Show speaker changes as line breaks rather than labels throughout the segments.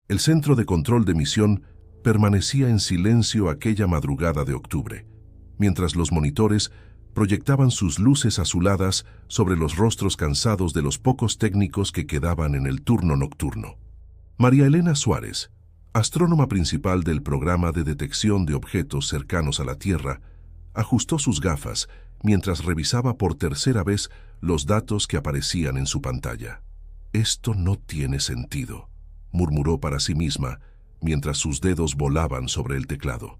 El centro de control de misión permanecía en silencio aquella madrugada de octubre, mientras los monitores proyectaban sus luces azuladas sobre los rostros cansados de los pocos técnicos que quedaban en el turno nocturno. María Elena Suárez, astrónoma principal del programa de detección de objetos cercanos a la Tierra, ajustó sus gafas mientras revisaba por tercera vez los datos que aparecían en su pantalla. «Esto no tiene sentido», murmuró para sí misma mientras sus dedos volaban sobre el teclado.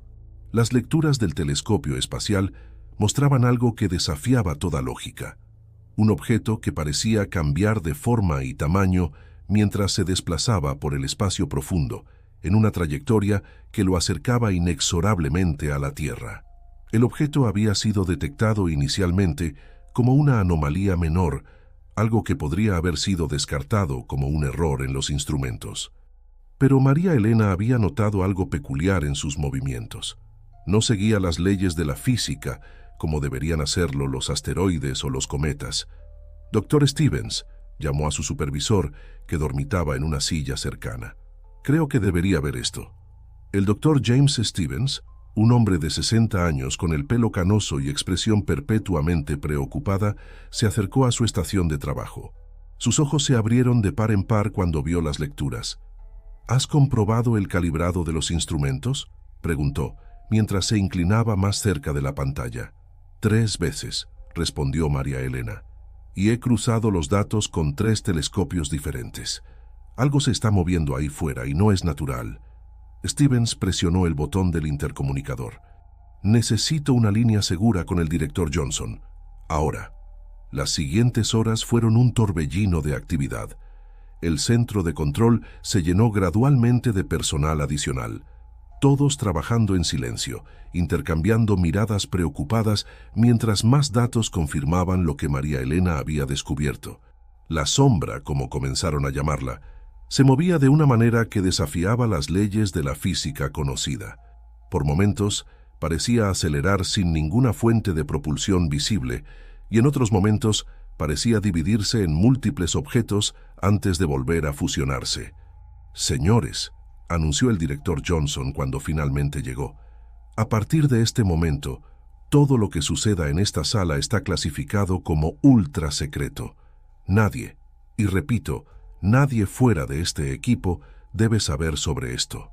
Las lecturas del telescopio espacial mostraban algo que desafiaba toda lógica. Un objeto que parecía cambiar de forma y tamaño mientras se desplazaba por el espacio profundo, en una trayectoria que lo acercaba inexorablemente a la Tierra. El objeto había sido detectado inicialmente como una anomalía menor, algo que podría haber sido descartado como un error en los instrumentos. Pero María Elena había notado algo peculiar en sus movimientos. No seguía las leyes de la física, como deberían hacerlo los asteroides o los cometas. «Dr. Stevens», llamó a su supervisor, que dormitaba en una silla cercana. «Creo que debería ver esto». El Dr. James Stevens, un hombre de 60 años con el pelo canoso y expresión perpetuamente preocupada, se acercó a su estación de trabajo. Sus ojos se abrieron de par en par cuando vio las lecturas. «¿Has comprobado el calibrado de los instrumentos?», preguntó, mientras se inclinaba más cerca de la pantalla. «3 veces», respondió María Elena, «y he cruzado los datos con 3 telescopios diferentes. Algo se está moviendo ahí fuera y no es natural». Stevens presionó el botón del intercomunicador. «Necesito una línea segura con el director Johnson. Ahora». Las siguientes horas fueron un torbellino de actividad. El centro de control se llenó gradualmente de personal adicional, todos trabajando en silencio, intercambiando miradas preocupadas mientras más datos confirmaban lo que María Elena había descubierto. La sombra, como comenzaron a llamarla, se movía de una manera que desafiaba las leyes de la física conocida. Por momentos, parecía acelerar sin ninguna fuente de propulsión visible, y en otros momentos parecía dividirse en múltiples objetos antes de volver a fusionarse. «Señores», anunció el director Johnson cuando finalmente llegó, «a partir de este momento, todo lo que suceda en esta sala está clasificado como ultra secreto. Nadie, y repito, nadie fuera de este equipo debe saber sobre esto».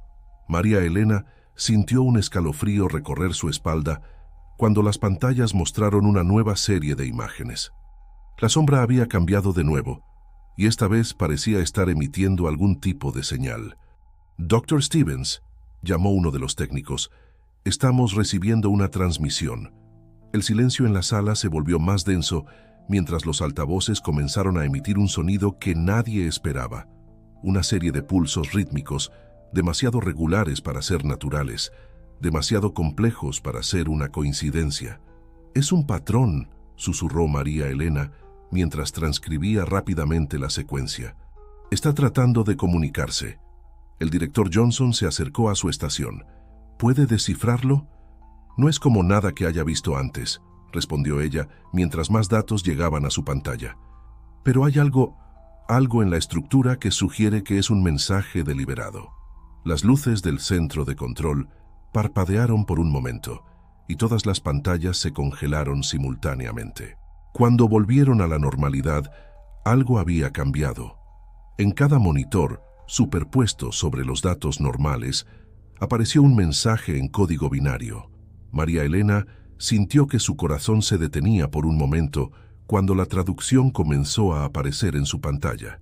María Elena sintió un escalofrío recorrer su espalda cuando las pantallas mostraron una nueva serie de imágenes. La sombra había cambiado de nuevo, y esta vez parecía estar emitiendo algún tipo de señal. «Dr. Stevens», llamó uno de los técnicos, «estamos recibiendo una transmisión». El silencio en la sala se volvió más denso mientras los altavoces comenzaron a emitir un sonido que nadie esperaba. Una serie de pulsos rítmicos, demasiado regulares para ser naturales, demasiado complejos para ser una coincidencia. «Es un patrón», susurró María Elena mientras transcribía rápidamente la secuencia. «Está tratando de comunicarse». El director Johnson se acercó a su estación. «¿Puede descifrarlo?» «No es como nada que haya visto antes», respondió ella mientras más datos llegaban a su pantalla. «Pero hay algo en la estructura que sugiere que es un mensaje deliberado». Las luces del centro de control parpadearon por un momento y todas las pantallas se congelaron simultáneamente. Cuando volvieron a la normalidad, algo había cambiado. En cada monitor, superpuesto sobre los datos normales, apareció un mensaje en código binario. María Elena sintió que su corazón se detenía por un momento cuando la traducción comenzó a aparecer en su pantalla.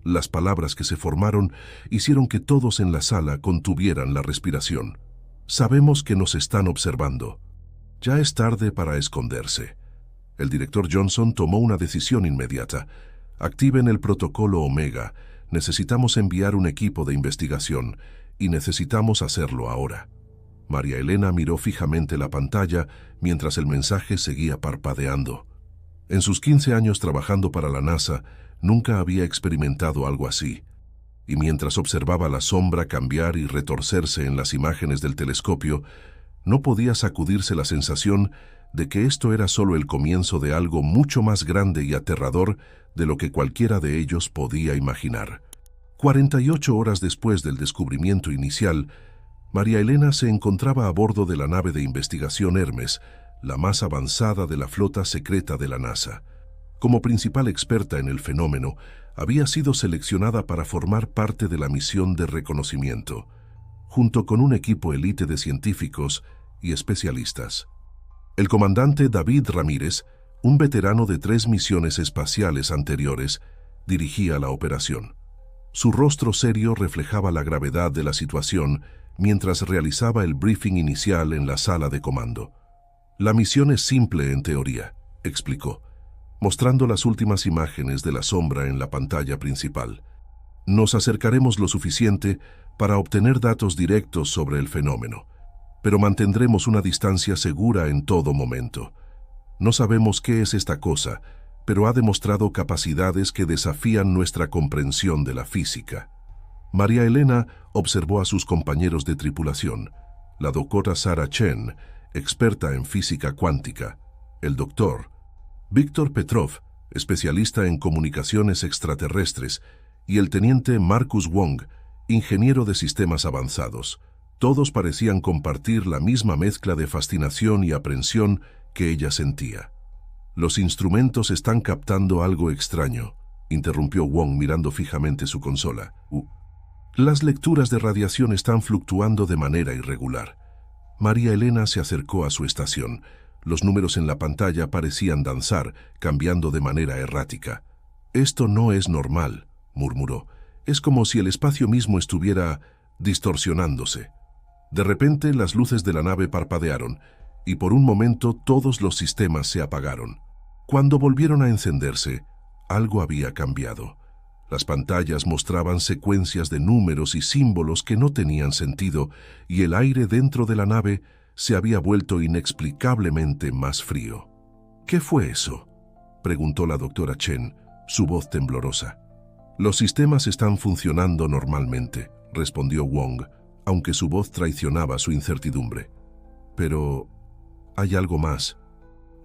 Las palabras que se formaron hicieron que todos en la sala contuvieran la respiración. «Sabemos que nos están observando. Ya es tarde para esconderse». El director Johnson tomó una decisión inmediata. «Activen el protocolo Omega. Necesitamos enviar un equipo de investigación y necesitamos hacerlo ahora». María Elena miró fijamente la pantalla mientras el mensaje seguía parpadeando. En sus 15 años trabajando para la NASA, nunca había experimentado algo así. Y mientras observaba la sombra cambiar y retorcerse en las imágenes del telescopio, no podía sacudirse la sensación de que esto era solo el comienzo de algo mucho más grande y aterrador de lo que cualquiera de ellos podía imaginar. 48 horas después del descubrimiento inicial, María Elena se encontraba a bordo de la nave de investigación Hermes, la más avanzada de la flota secreta de la NASA. Como principal experta en el fenómeno, había sido seleccionada para formar parte de la misión de reconocimiento, junto con un equipo élite de científicos y especialistas. El comandante David Ramírez, un veterano de 3 misiones espaciales anteriores, dirigía la operación. Su rostro serio reflejaba la gravedad de la situación mientras realizaba el briefing inicial en la sala de comando. La misión es simple en teoría, explicó, mostrando las últimas imágenes de la sombra en la pantalla principal. Nos acercaremos lo suficiente para obtener datos directos sobre el fenómeno, pero mantendremos una distancia segura en todo momento. No sabemos qué es esta cosa, pero ha demostrado capacidades que desafían nuestra comprensión de la física. María Elena observó a sus compañeros de tripulación, la doctora Sarah Chen, experta en física cuántica, el doctor Víctor Petrov, especialista en comunicaciones extraterrestres, y el teniente Marcus Wong, ingeniero de sistemas avanzados. Todos parecían compartir la misma mezcla de fascinación y aprensión que ella sentía. «Los instrumentos están captando algo extraño», interrumpió Wong mirando fijamente su consola. «Las lecturas de radiación están fluctuando de manera irregular». María Elena se acercó a su estación. Los números en la pantalla parecían danzar, cambiando de manera errática. «Esto no es normal», murmuró. «Es como si el espacio mismo estuviera distorsionándose». De repente, las luces de la nave parpadearon, y por un momento todos los sistemas se apagaron. Cuando volvieron a encenderse, algo había cambiado. Las pantallas mostraban secuencias de números y símbolos que no tenían sentido, y el aire dentro de la nave se había vuelto inexplicablemente más frío. «¿Qué fue eso?», preguntó la doctora Chen, su voz temblorosa. «Los sistemas están funcionando normalmente», respondió Wong, aunque su voz traicionaba su incertidumbre. «Pero hay algo más.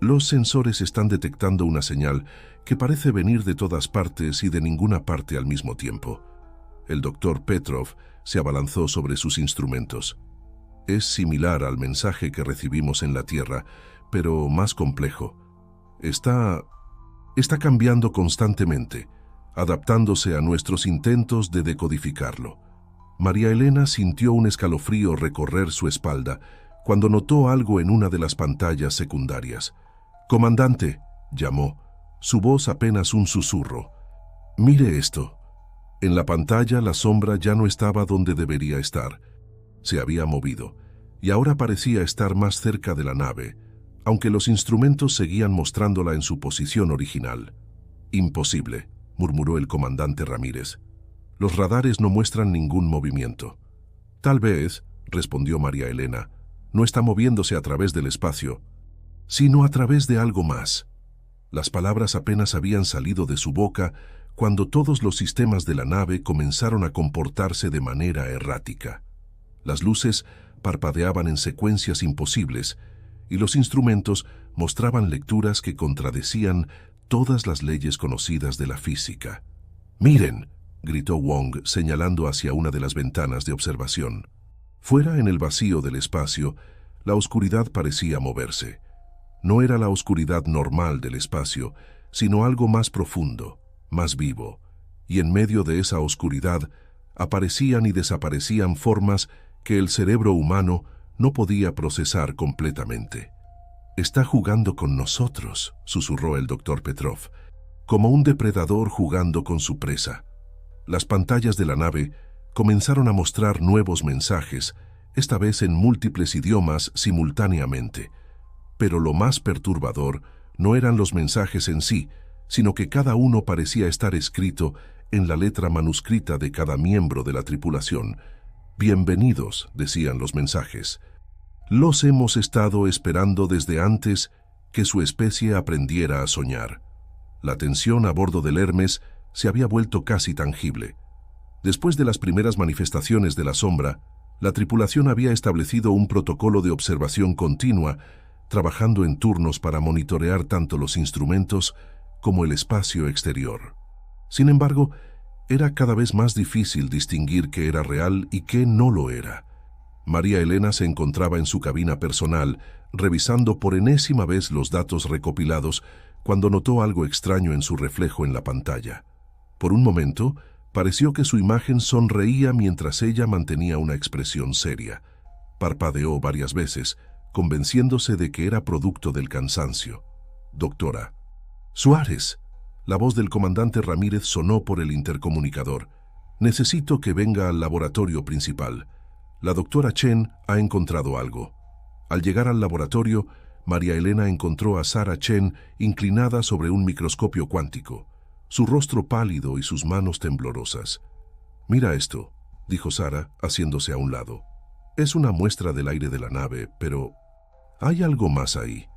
Los sensores están detectando una señal que parece venir de todas partes y de ninguna parte al mismo tiempo». El doctor Petrov se abalanzó sobre sus instrumentos. «Es similar al mensaje que recibimos en la Tierra, pero más complejo. Está cambiando constantemente, adaptándose a nuestros intentos de decodificarlo». María Elena sintió un escalofrío recorrer su espalda cuando notó algo en una de las pantallas secundarias. «Comandante», llamó, su voz apenas un susurro. «Mire esto». En la pantalla la sombra ya no estaba donde debería estar. Se había movido, y ahora parecía estar más cerca de la nave, aunque los instrumentos seguían mostrándola en su posición original. «Imposible», murmuró el comandante Ramírez. «Los radares no muestran ningún movimiento». «Tal vez», respondió María Elena, «no está moviéndose a través del espacio, sino a través de algo más». Las palabras apenas habían salido de su boca cuando todos los sistemas de la nave comenzaron a comportarse de manera errática. Las luces parpadeaban en secuencias imposibles y los instrumentos mostraban lecturas que contradecían todas las leyes conocidas de la física. «¡Miren!», gritó Wong, señalando hacia una de las ventanas de observación. Fuera, en el vacío del espacio, la oscuridad parecía moverse. No era la oscuridad normal del espacio, sino algo más profundo, más vivo, y en medio de esa oscuridad aparecían y desaparecían formas que el cerebro humano no podía procesar completamente. «Está jugando con nosotros», susurró el doctor Petrov, «como un depredador jugando con su presa». Las pantallas de la nave comenzaron a mostrar nuevos mensajes, esta vez en múltiples idiomas simultáneamente. Pero lo más perturbador no eran los mensajes en sí, sino que cada uno parecía estar escrito en la letra manuscrita de cada miembro de la tripulación. «Bienvenidos», decían los mensajes. «Los hemos estado esperando desde antes que su especie aprendiera a soñar». La tensión a bordo del Hermes se había vuelto casi tangible. Después de las primeras manifestaciones de la sombra, la tripulación había establecido un protocolo de observación continua, trabajando en turnos para monitorear tanto los instrumentos como el espacio exterior. Sin embargo, Era cada vez más difícil distinguir qué era real y qué no lo era. María Elena se encontraba en su cabina personal, revisando por enésima vez los datos recopilados, cuando notó algo extraño en su reflejo en la pantalla. Por un momento, pareció que su imagen sonreía mientras ella mantenía una expresión seria. Parpadeó varias veces, convenciéndose de que era producto del cansancio. «Doctora». «Suárez». La voz del comandante Ramírez sonó por el intercomunicador. «Necesito que venga al laboratorio principal. La doctora Chen ha encontrado algo». Al llegar al laboratorio, María Elena encontró a Sarah Chen inclinada sobre un microscopio cuántico, su rostro pálido y sus manos temblorosas. «Mira esto», dijo Sarah, haciéndose a un lado. «Es una muestra del aire de la nave, pero hay algo más ahí».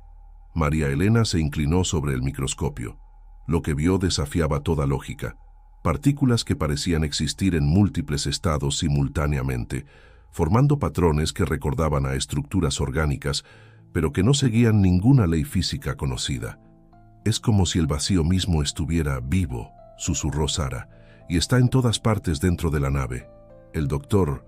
María Elena se inclinó sobre el microscopio. Lo que vio desafiaba toda lógica. Partículas que parecían existir en múltiples estados simultáneamente, formando patrones que recordaban a estructuras orgánicas, pero que no seguían ninguna ley física conocida. «Es como si el vacío mismo estuviera vivo», susurró Sarah, «y está en todas partes dentro de la nave». El doctor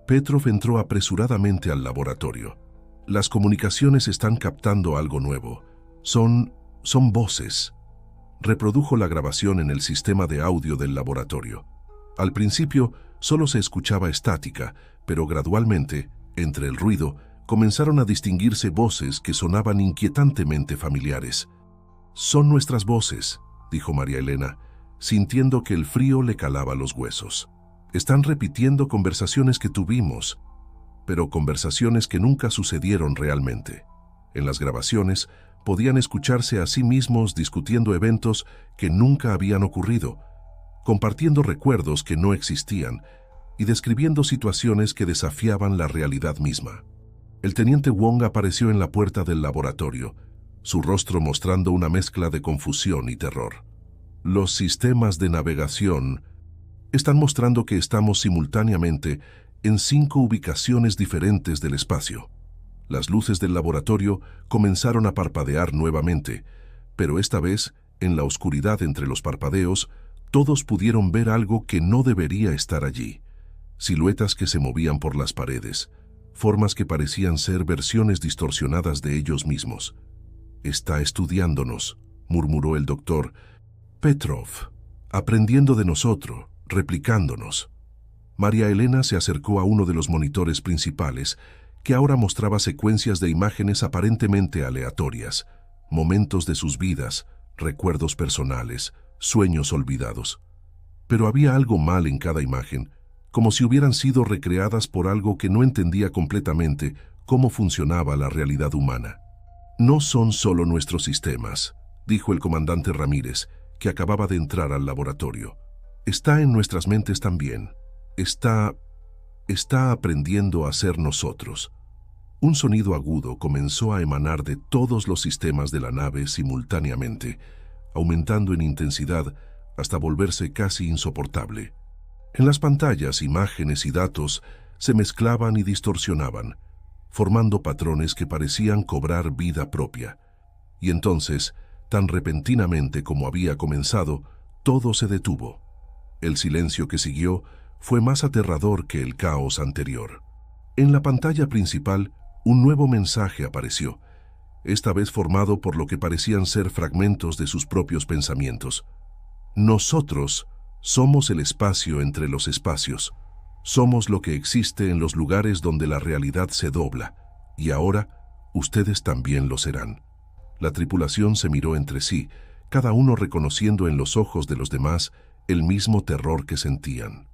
Petrov entró apresuradamente al laboratorio. «Las comunicaciones están captando algo nuevo. Son voces». Reprodujo la grabación en el sistema de audio del laboratorio. Al principio, solo se escuchaba estática, pero gradualmente, entre el ruido, comenzaron a distinguirse voces que sonaban inquietantemente familiares. «Son nuestras voces», dijo María Elena, sintiendo que el frío le calaba los huesos. «Están repitiendo conversaciones que tuvimos, pero conversaciones que nunca sucedieron realmente. En las grabaciones, podían escucharse a sí mismos discutiendo eventos que nunca habían ocurrido, compartiendo recuerdos que no existían y describiendo situaciones que desafiaban la realidad misma». El teniente Wong apareció en la puerta del laboratorio, su rostro mostrando una mezcla de confusión y terror. «Los sistemas de navegación están mostrando que estamos simultáneamente en 5 ubicaciones diferentes del espacio». Las luces del laboratorio comenzaron a parpadear nuevamente, pero esta vez, en la oscuridad entre los parpadeos, todos pudieron ver algo que no debería estar allí. Siluetas que se movían por las paredes, formas que parecían ser versiones distorsionadas de ellos mismos. «Está estudiándonos», murmuró el doctor Petrov, «aprendiendo de nosotros, replicándonos». María Elena se acercó a uno de los monitores principales, que ahora mostraba secuencias de imágenes aparentemente aleatorias, momentos de sus vidas, recuerdos personales, sueños olvidados. Pero había algo mal en cada imagen, como si hubieran sido recreadas por algo que no entendía completamente cómo funcionaba la realidad humana. «No son solo nuestros sistemas», dijo el comandante Ramírez, que acababa de entrar al laboratorio. «Está en nuestras mentes también. Está aprendiendo a ser nosotros». Un sonido agudo comenzó a emanar de todos los sistemas de la nave simultáneamente, aumentando en intensidad hasta volverse casi insoportable. En las pantallas, imágenes y datos se mezclaban y distorsionaban, formando patrones que parecían cobrar vida propia. Y entonces, tan repentinamente como había comenzado, todo se detuvo. El silencio que siguió fue más aterrador que el caos anterior. En la pantalla principal, un nuevo mensaje apareció, esta vez formado por lo que parecían ser fragmentos de sus propios pensamientos. «Nosotros somos el espacio entre los espacios. Somos lo que existe en los lugares donde la realidad se dobla, y ahora ustedes también lo serán». La tripulación se miró entre sí, cada uno reconociendo en los ojos de los demás el mismo terror que sentían.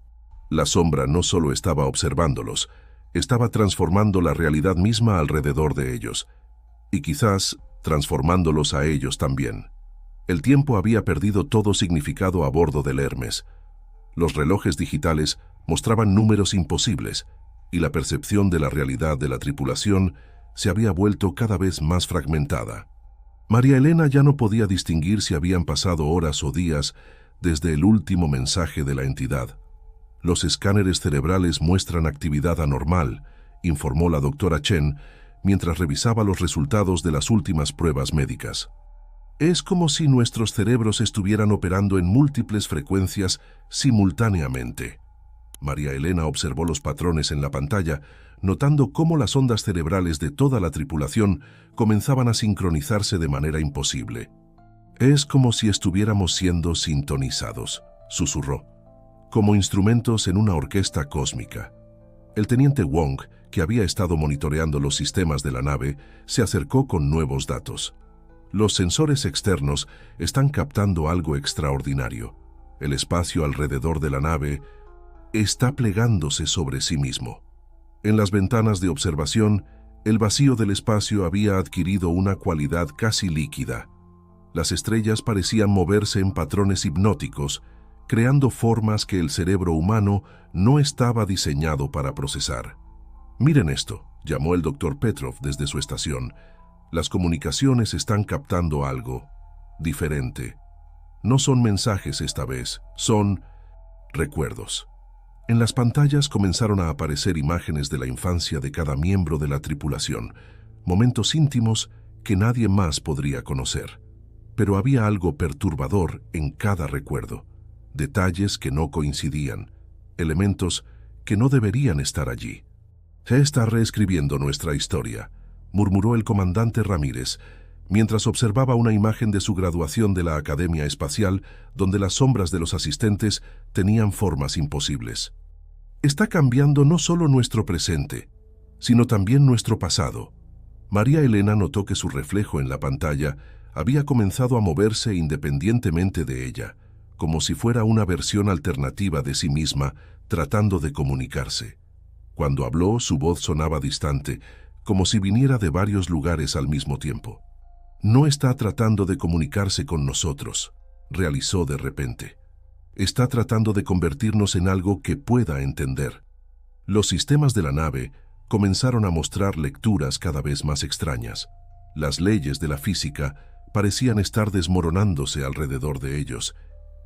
La sombra no solo estaba observándolos, estaba transformando la realidad misma alrededor de ellos, y quizás transformándolos a ellos también. El tiempo había perdido todo significado a bordo del Hermes. Los relojes digitales mostraban números imposibles, y la percepción de la realidad de la tripulación se había vuelto cada vez más fragmentada. María Elena ya no podía distinguir si habían pasado horas o días desde el último mensaje de la entidad. «Los escáneres cerebrales muestran actividad anormal», informó la doctora Chen mientras revisaba los resultados de las últimas pruebas médicas. Es como si nuestros cerebros estuvieran operando en múltiples frecuencias simultáneamente. María Elena observó los patrones en la pantalla, notando cómo las ondas cerebrales de toda la tripulación comenzaban a sincronizarse de manera imposible. «Es como si estuviéramos siendo sintonizados», susurró, «como instrumentos en una orquesta cósmica». El teniente Wong, que había estado monitoreando los sistemas de la nave, se acercó con nuevos datos. Los sensores externos están captando algo extraordinario. El espacio alrededor de la nave está plegándose sobre sí mismo. En las ventanas de observación, el vacío del espacio había adquirido una cualidad casi líquida. Las estrellas parecían moverse en patrones hipnóticos, creando formas que el cerebro humano no estaba diseñado para procesar. «Miren esto», llamó el Dr. Petrov desde su estación. «Las comunicaciones están captando algo diferente. No son mensajes esta vez, son recuerdos». En las pantallas comenzaron a aparecer imágenes de la infancia de cada miembro de la tripulación, momentos íntimos que nadie más podría conocer. Pero había algo perturbador en cada recuerdo, detalles que no coincidían, elementos que no deberían estar allí. «Se está reescribiendo nuestra historia», murmuró el comandante Ramírez, mientras observaba una imagen de su graduación de la Academia Espacial, donde las sombras de los asistentes tenían formas imposibles. «Está cambiando no solo nuestro presente, sino también nuestro pasado». María Elena notó que su reflejo en la pantalla había comenzado a moverse independientemente de ella, como si fuera una versión alternativa de sí misma tratando de comunicarse. Cuando habló, su voz sonaba distante, como si viniera de varios lugares al mismo tiempo. «No está tratando de comunicarse con nosotros», realizó de repente. «Está tratando de convertirnos en algo que pueda entender». Los sistemas de la nave comenzaron a mostrar lecturas cada vez más extrañas. Las leyes de la física parecían estar desmoronándose alrededor de ellos,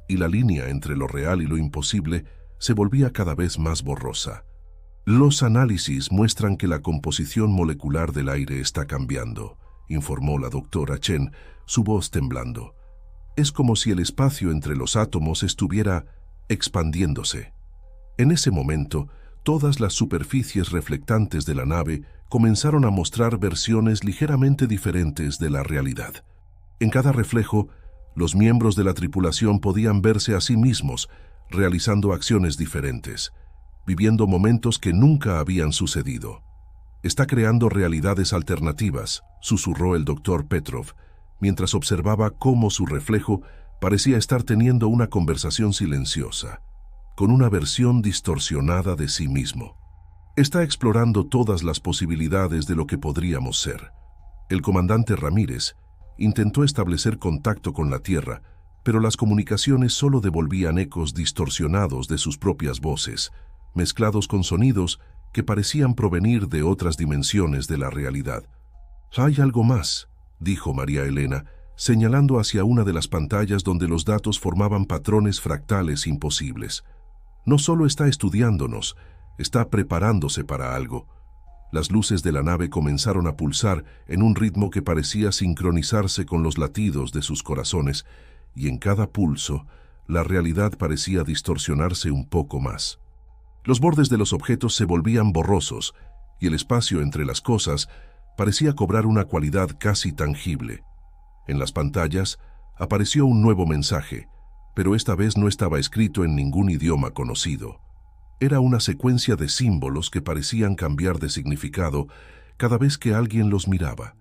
y la línea entre lo real y lo imposible se volvía cada vez más borrosa. «Los análisis muestran que la composición molecular del aire está cambiando», informó la doctora Chen, su voz temblando. «Es como si el espacio entre los átomos estuviera expandiéndose». En ese momento, todas las superficies reflectantes de la nave comenzaron a mostrar versiones ligeramente diferentes de la realidad. En cada reflejo, los miembros de la tripulación podían verse a sí mismos, realizando acciones diferentes, viviendo momentos que nunca habían sucedido. «Está creando realidades alternativas», susurró el Dr. Petrov, mientras observaba cómo su reflejo parecía estar teniendo una conversación silenciosa, con una versión distorsionada de sí mismo. «Está explorando todas las posibilidades de lo que podríamos ser». El comandante Ramírez intentó establecer contacto con la Tierra, pero las comunicaciones solo devolvían ecos distorsionados de sus propias voces, mezclados con sonidos que parecían provenir de otras dimensiones de la realidad. «Hay algo más», dijo María Elena, señalando hacia una de las pantallas donde los datos formaban patrones fractales imposibles. «No solo está estudiándonos, está preparándose para algo». Las luces de la nave comenzaron a pulsar en un ritmo que parecía sincronizarse con los latidos de sus corazones, y en cada pulso, la realidad parecía distorsionarse un poco más. Los bordes de los objetos se volvían borrosos, y el espacio entre las cosas parecía cobrar una cualidad casi tangible. En las pantallas apareció un nuevo mensaje, pero esta vez no estaba escrito en ningún idioma conocido. Era una secuencia de símbolos que parecían cambiar de significado cada vez que alguien los miraba,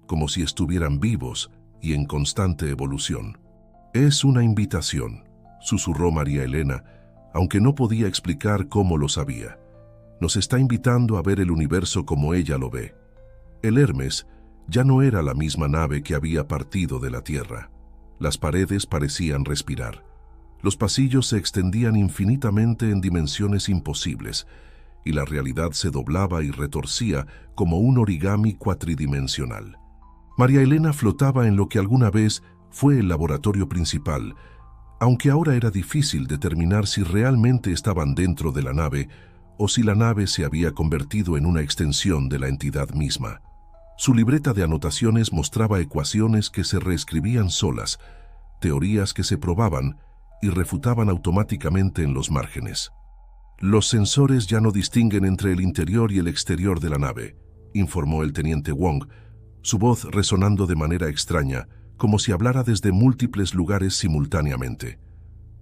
como si estuvieran vivos y en constante evolución. «Es una invitación», susurró María Elena, aunque no podía explicar cómo lo sabía. «Nos está invitando a ver el universo como ella lo ve». El Hermes ya no era la misma nave que había partido de la Tierra. Las paredes parecían respirar. Los pasillos se extendían infinitamente en dimensiones imposibles, y la realidad se doblaba y retorcía como un origami cuatridimensional. María Elena flotaba en lo que alguna vez fue el laboratorio principal, aunque ahora era difícil determinar si realmente estaban dentro de la nave o si la nave se había convertido en una extensión de la entidad misma. Su libreta de anotaciones mostraba ecuaciones que se reescribían solas, teorías que se probaban y refutaban automáticamente en los márgenes. Los sensores ya no distinguen entre el interior y el exterior de la nave, informó el teniente Wong, su voz resonando de manera extraña, como si hablara desde múltiples lugares simultáneamente.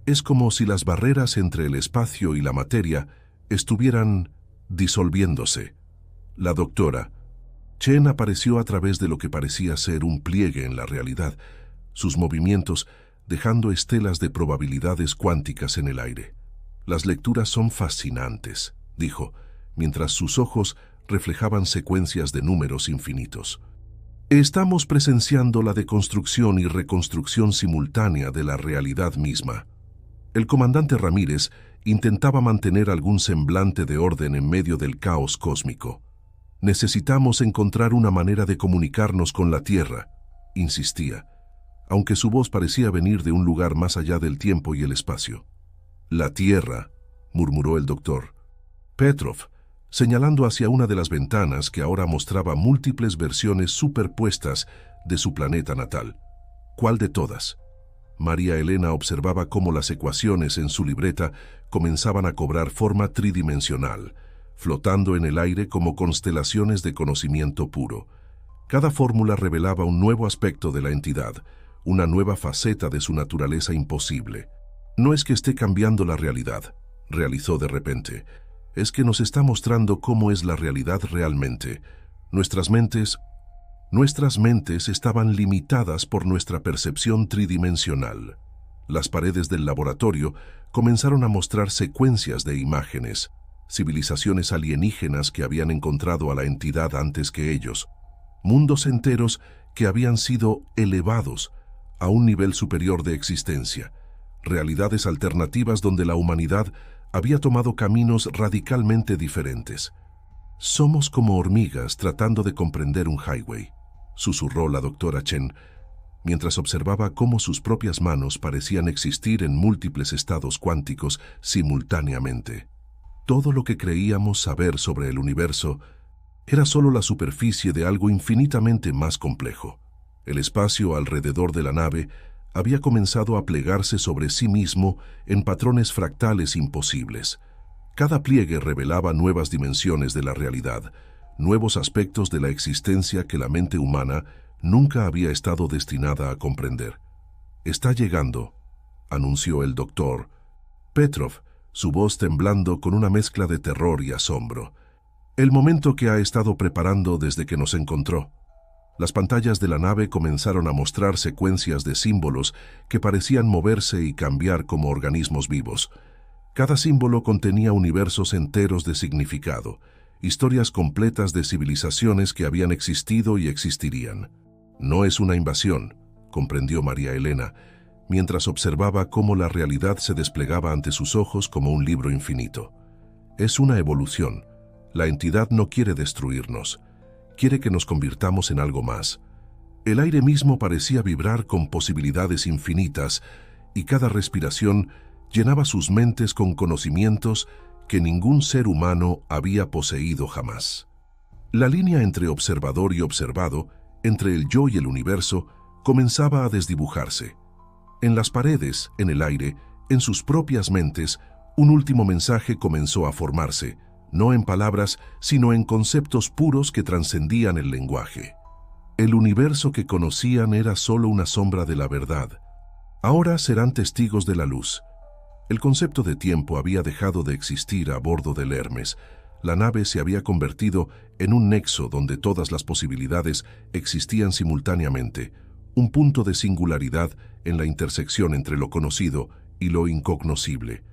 Es como si las barreras entre el espacio y la materia estuvieran disolviéndose. La doctora Chen apareció a través de lo que parecía ser un pliegue en la realidad, sus movimientos dejando estelas de probabilidades cuánticas en el aire. Las lecturas son fascinantes, dijo, mientras sus ojos reflejaban secuencias de números infinitos. Estamos presenciando la deconstrucción y reconstrucción simultánea de la realidad misma. El comandante Ramírez intentaba mantener algún semblante de orden en medio del caos cósmico. Necesitamos encontrar una manera de comunicarnos con la Tierra, insistía, aunque su voz parecía venir de un lugar más allá del tiempo y el espacio. La Tierra, murmuró el doctor Petrov, señalando hacia una de las ventanas que ahora mostraba múltiples versiones superpuestas de su planeta natal. ¿Cuál de todas? María Elena observaba cómo las ecuaciones en su libreta comenzaban a cobrar forma tridimensional, flotando en el aire como constelaciones de conocimiento puro. Cada fórmula revelaba un nuevo aspecto de la entidad, una nueva faceta de su naturaleza imposible. No es que esté cambiando la realidad, realizó de repente. Es que nos está mostrando cómo es la realidad realmente. Nuestras mentes estaban limitadas por nuestra percepción tridimensional. Las paredes del laboratorio comenzaron a mostrar secuencias de imágenes, civilizaciones alienígenas que habían encontrado a la entidad antes que ellos, mundos enteros que habían sido elevados a un nivel superior de existencia, realidades alternativas donde la humanidad había tomado caminos radicalmente diferentes. Somos como hormigas tratando de comprender un highway, susurró la doctora Chen, mientras observaba cómo sus propias manos parecían existir en múltiples estados cuánticos simultáneamente. Todo lo que creíamos saber sobre el universo era solo la superficie de algo infinitamente más complejo. El espacio alrededor de la nave había comenzado a plegarse sobre sí mismo en patrones fractales imposibles. Cada pliegue revelaba nuevas dimensiones de la realidad, nuevos aspectos de la existencia que la mente humana nunca había estado destinada a comprender. «Está llegando», anunció el doctor Petrov, su voz temblando con una mezcla de terror y asombro. «El momento que ha estado preparando desde que nos encontró». Las pantallas de la nave comenzaron a mostrar secuencias de símbolos que parecían moverse y cambiar como organismos vivos. Cada símbolo contenía universos enteros de significado, historias completas de civilizaciones que habían existido y existirían. «No es una invasión», comprendió María Elena, mientras observaba cómo la realidad se desplegaba ante sus ojos como un libro infinito. «Es una evolución. La entidad no quiere destruirnos. Quiere que nos convirtamos en algo más». El aire mismo parecía vibrar con posibilidades infinitas y cada respiración llenaba sus mentes con conocimientos que ningún ser humano había poseído jamás. La línea entre observador y observado, entre el yo y el universo, comenzaba a desdibujarse. En las paredes, en el aire, en sus propias mentes, un último mensaje comenzó a formarse, no en palabras, sino en conceptos puros que trascendían el lenguaje. El universo que conocían era solo una sombra de la verdad. Ahora serán testigos de la luz. El concepto de tiempo había dejado de existir a bordo del Hermes. La nave se había convertido en un nexo donde todas las posibilidades existían simultáneamente, un punto de singularidad en la intersección entre lo conocido y lo incognoscible.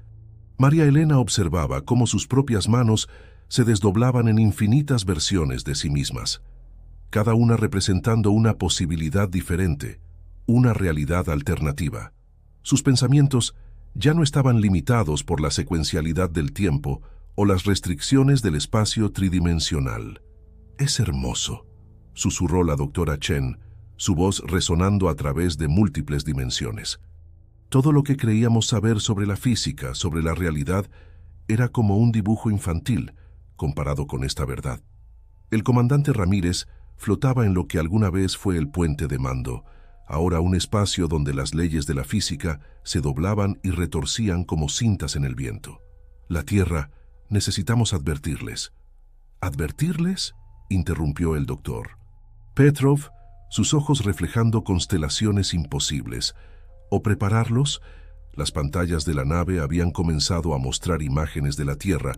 María Elena observaba cómo sus propias manos se desdoblaban en infinitas versiones de sí mismas, cada una representando una posibilidad diferente, una realidad alternativa. Sus pensamientos ya no estaban limitados por la secuencialidad del tiempo o las restricciones del espacio tridimensional. «Es hermoso», susurró la doctora Chen, su voz resonando a través de múltiples dimensiones. Todo lo que creíamos saber sobre la física, sobre la realidad, era como un dibujo infantil comparado con esta verdad. El comandante Ramírez flotaba en lo que alguna vez fue el puente de Mando, ahora un espacio donde las leyes de la física se doblaban y retorcían como cintas en el viento. La Tierra, necesitamos advertirles. ¿Advertirles?, interrumpió el doctor. Petrov, sus ojos reflejando constelaciones imposibles. ¿O prepararlos? Las pantallas de la nave habían comenzado a mostrar imágenes de la Tierra,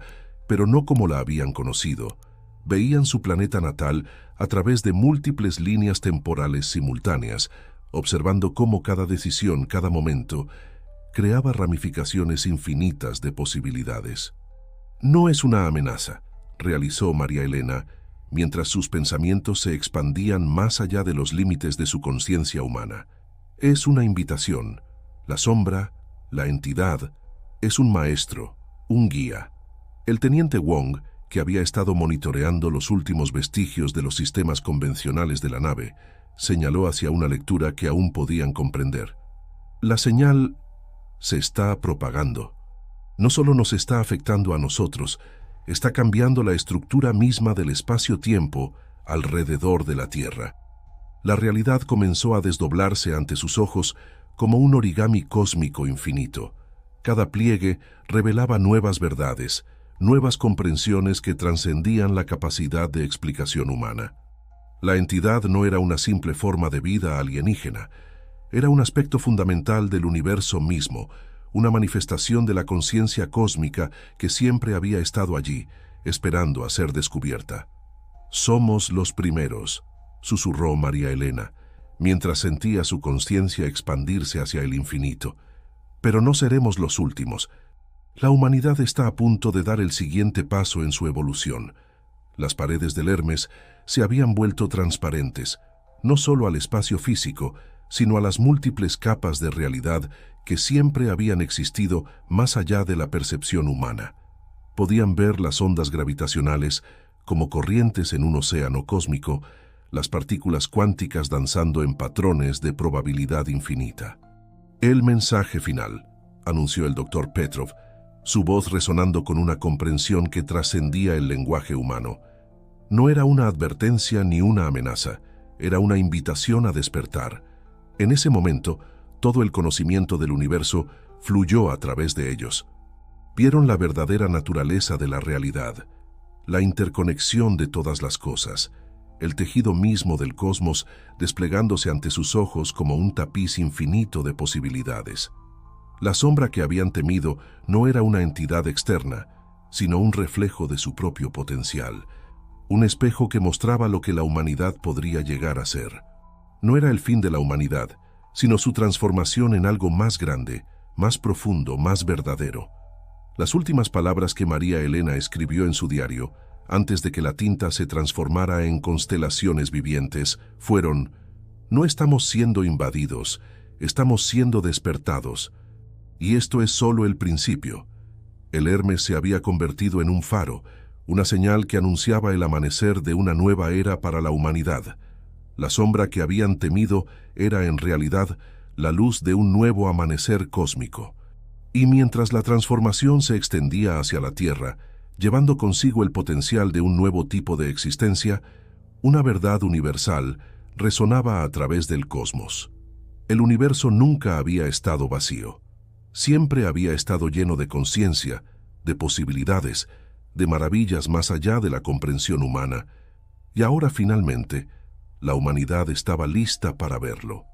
pero no como la habían conocido. Veían su planeta natal a través de múltiples líneas temporales simultáneas, observando cómo cada decisión, cada momento, creaba ramificaciones infinitas de posibilidades. No es una amenaza, realizó María Elena, mientras sus pensamientos se expandían más allá de los límites de su conciencia humana. Es una invitación. La sombra, la entidad, es un maestro, un guía. El teniente Wong, que había estado monitoreando los últimos vestigios de los sistemas convencionales de la nave, señaló hacia una lectura que aún podían comprender. La señal se está propagando. No solo nos está afectando a nosotros, está cambiando la estructura misma del espacio-tiempo alrededor de la Tierra. La realidad comenzó a desdoblarse ante sus ojos como un origami cósmico infinito. Cada pliegue revelaba nuevas verdades, nuevas comprensiones que trascendían la capacidad de explicación humana. La entidad no era una simple forma de vida alienígena, era un aspecto fundamental del universo mismo, una manifestación de la conciencia cósmica que siempre había estado allí, esperando a ser descubierta. «Somos los primeros», susurró María Elena, mientras sentía su conciencia expandirse hacia el infinito. «Pero no seremos los últimos. La humanidad está a punto de dar el siguiente paso en su evolución». Las paredes del Hermes se habían vuelto transparentes, no solo al espacio físico, sino a las múltiples capas de realidad que siempre habían existido más allá de la percepción humana. Podían ver las ondas gravitacionales como corrientes en un océano cósmico, las partículas cuánticas danzando en patrones de probabilidad infinita. «El mensaje final», anunció el doctor Petrov, su voz resonando con una comprensión que trascendía el lenguaje humano. No era una advertencia ni una amenaza, era una invitación a despertar. En ese momento, todo el conocimiento del universo fluyó a través de ellos. Vieron la verdadera naturaleza de la realidad, la interconexión de todas las cosas, el tejido mismo del cosmos desplegándose ante sus ojos como un tapiz infinito de posibilidades. La sombra que habían temido no era una entidad externa, sino un reflejo de su propio potencial, un espejo que mostraba lo que la humanidad podría llegar a ser. No era el fin de la humanidad, sino su transformación en algo más grande, más profundo, más verdadero. Las últimas palabras que María Elena escribió en su diario, antes de que la tinta se transformara en constelaciones vivientes, fueron: «No estamos siendo invadidos, estamos siendo despertados. Y esto es solo el principio». El Hermes se había convertido en un faro, una señal que anunciaba el amanecer de una nueva era para la humanidad. La sombra que habían temido era en realidad la luz de un nuevo amanecer cósmico. Y mientras la transformación se extendía hacia la Tierra, llevando consigo el potencial de un nuevo tipo de existencia, una verdad universal resonaba a través del cosmos. El universo nunca había estado vacío. Siempre había estado lleno de conciencia, de posibilidades, de maravillas más allá de la comprensión humana, y ahora finalmente la humanidad estaba lista para verlo.